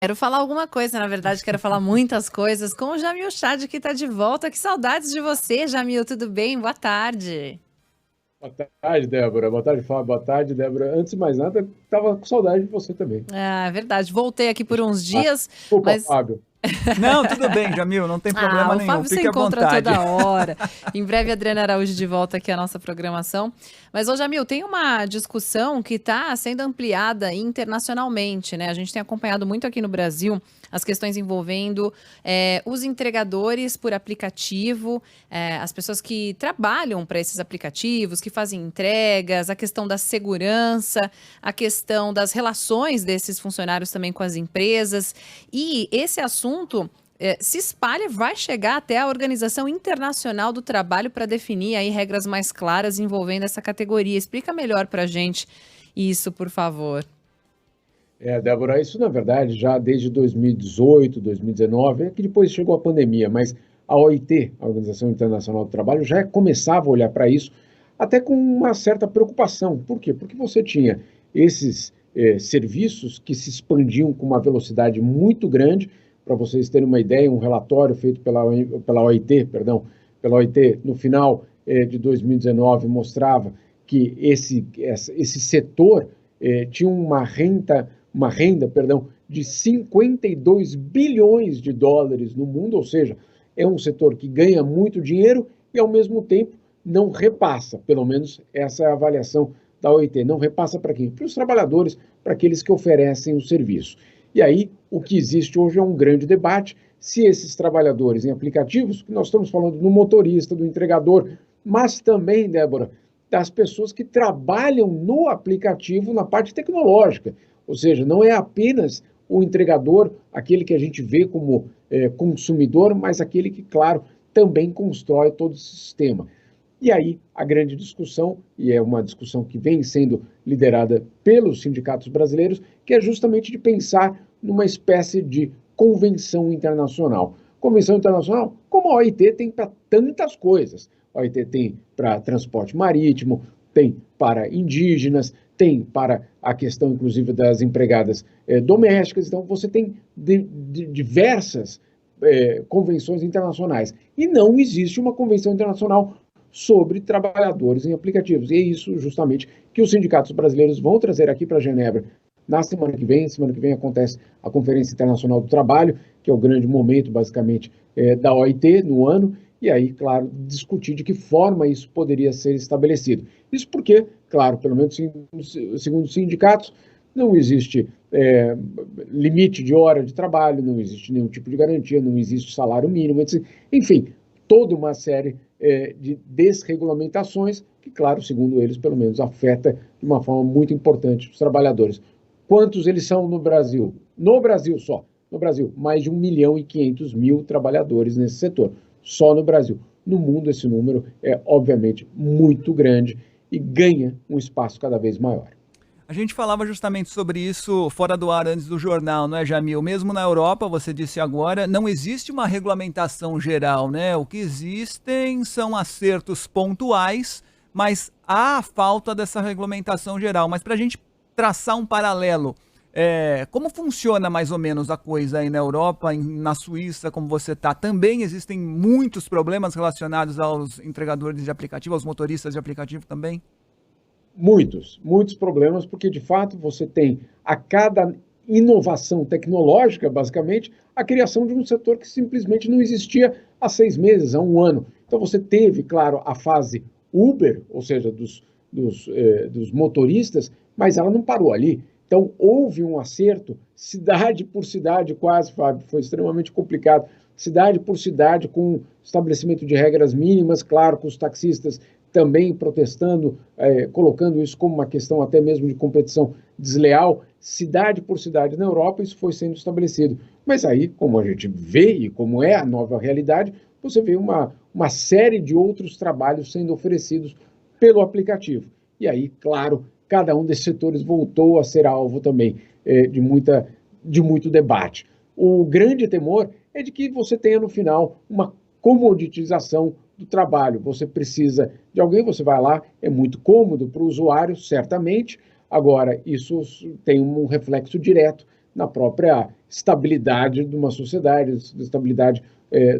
Quero falar alguma coisa, na verdade, quero falar muitas coisas com o Jamil Chad, que está de volta. Que saudades de você, Jamil, tudo bem? Boa tarde. Boa tarde, Débora. Boa tarde, Fábio. Boa tarde, Débora. Antes de mais nada, estava com saudade de você também. É verdade, voltei aqui por Deixa eu uns falar. dias, Desculpa, mas Fábio. Não, tudo bem, Jamil, não tem ah, problema o nenhum. Fábio você Fique à encontra vontade. toda hora. Em breve, a Adriana Araújo de volta aqui à nossa programação. Mas, ô Jamil, tem uma discussão que está sendo ampliada internacionalmente, né? A gente tem acompanhado muito aqui no Brasil as questões envolvendo os entregadores por aplicativo, as pessoas que trabalham para esses aplicativos, que fazem entregas, a questão da segurança, a questão das relações desses funcionários também com as empresas. E esse assunto se espalha, vai chegar até a Organização Internacional do Trabalho para definir aí regras mais claras envolvendo essa categoria. Explica melhor para a gente isso, por favor. Débora, isso na verdade já desde 2018, 2019, é que depois chegou a pandemia, mas a OIT, a Organização Internacional do Trabalho, já começava a olhar para isso até com uma certa preocupação. Por quê? Porque você tinha esses serviços que se expandiam com uma velocidade muito grande. Para vocês terem uma ideia, um relatório feito pela OIT, perdão, pela OIT no final de 2019 mostrava que esse setor tinha uma renda, perdão, de 52 bilhões de dólares no mundo, ou seja, é um setor que ganha muito dinheiro e, ao mesmo tempo, não repassa, pelo menos essa é a avaliação da OIT, não repassa para quem? Para os trabalhadores, para aqueles que oferecem o serviço. E aí, o que existe hoje é um grande debate se esses trabalhadores em aplicativos, que nós estamos falando do motorista, do entregador, mas também, Débora, das pessoas que trabalham no aplicativo na parte tecnológica. Ou seja, não é apenas o entregador, aquele que a gente vê como consumidor, mas aquele que, claro, também constrói todo o sistema. E aí a grande discussão, e é uma discussão que vem sendo liderada pelos sindicatos brasileiros, que é justamente de pensar numa espécie de convenção internacional. Convenção internacional, como a OIT tem para tantas coisas. A OIT tem para transporte marítimo, tem para indígenas, tem para a questão, inclusive, das empregadas domésticas. Então, você tem diversas convenções internacionais. E não existe uma convenção internacional sobre trabalhadores em aplicativos. E é isso, justamente, que os sindicatos brasileiros vão trazer aqui para Genebra na semana que vem. Semana que vem acontece a Conferência Internacional do Trabalho, que é o grande momento, basicamente, da OIT no ano, e aí, claro, discutir de que forma isso poderia ser estabelecido. Isso porque, claro, pelo menos segundo os sindicatos, não existe limite de hora de trabalho, não existe nenhum tipo de garantia, não existe salário mínimo, etc. Enfim, toda uma série de desregulamentações que, claro, segundo eles, pelo menos, afeta de uma forma muito importante os trabalhadores. Quantos eles são no Brasil? No Brasil só. No Brasil, mais de 1.500.000 trabalhadores nesse setor. Só no Brasil. No mundo, esse número é, obviamente, muito grande e ganha um espaço cada vez maior. A gente falava justamente sobre isso fora do ar antes do jornal, não é, Jamil? Mesmo na Europa, você disse agora, não existe uma regulamentação geral, né? O que existem são acertos pontuais, mas há a falta dessa regulamentação geral. Mas para a gente traçar um paralelo, como funciona mais ou menos a coisa aí na Europa, na Suíça, como você está? Também existem muitos problemas relacionados aos entregadores de aplicativo, aos motoristas de aplicativo também? Muitos problemas, porque de fato você tem a cada inovação tecnológica, basicamente, a criação de um setor que simplesmente não existia há 6 meses, há um ano. Então você teve, claro, a fase Uber, ou seja, dos motoristas, mas ela não parou ali. Então houve um acerto, cidade por cidade, quase, Fábio, foi extremamente complicado, cidade por cidade, com estabelecimento de regras mínimas, claro, com os taxistas também protestando, colocando isso como uma questão até mesmo de competição desleal, cidade por cidade na Europa, isso foi sendo estabelecido. Mas aí, como a gente vê e como é a nova realidade, você vê uma série de outros trabalhos sendo oferecidos pelo aplicativo. E aí, claro, cada um desses setores voltou a ser alvo também de muito debate. O grande temor é de que você tenha no final uma comoditização do trabalho. Você precisa de alguém, você vai lá, é muito cômodo para o usuário, certamente. Agora, isso tem um reflexo direto na própria estabilidade de uma sociedade, estabilidade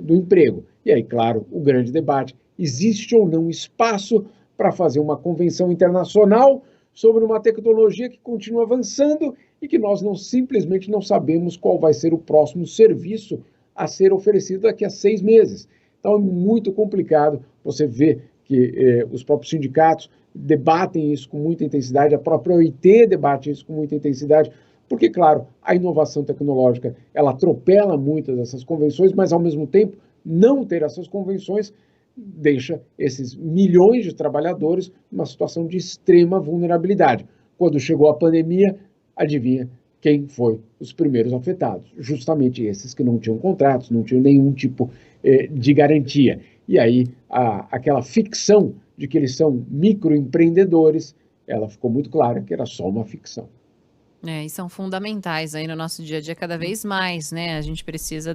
do emprego. E aí, claro, o grande debate, existe ou não espaço para fazer uma convenção internacional sobre uma tecnologia que continua avançando e que nós simplesmente não sabemos qual vai ser o próximo serviço a ser oferecido daqui a 6 meses. Então é muito complicado. Você vê que os próprios sindicatos debatem isso com muita intensidade, a própria OIT debate isso com muita intensidade, porque, claro, a inovação tecnológica, ela atropela muitas dessas convenções, mas, ao mesmo tempo, não ter essas convenções deixa esses milhões de trabalhadores numa situação de extrema vulnerabilidade. Quando chegou a pandemia, adivinha quem foi os primeiros afetados? Justamente esses que não tinham contratos, não tinham nenhum tipo de garantia. E aí, aquela ficção de que eles são microempreendedores, ela ficou muito clara que era só uma ficção. E são fundamentais aí no nosso dia a dia cada vez mais, né? A gente precisa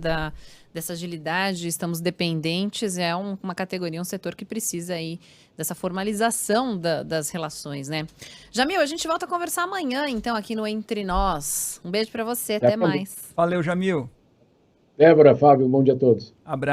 dessa agilidade, estamos dependentes, uma categoria, um setor que precisa aí dessa formalização das relações, né? Jamil, a gente volta a conversar amanhã, então, aqui no Entre Nós. Um beijo para você, até mais. Valeu, Jamil. Débora, Fábio, bom dia a todos. Abraço.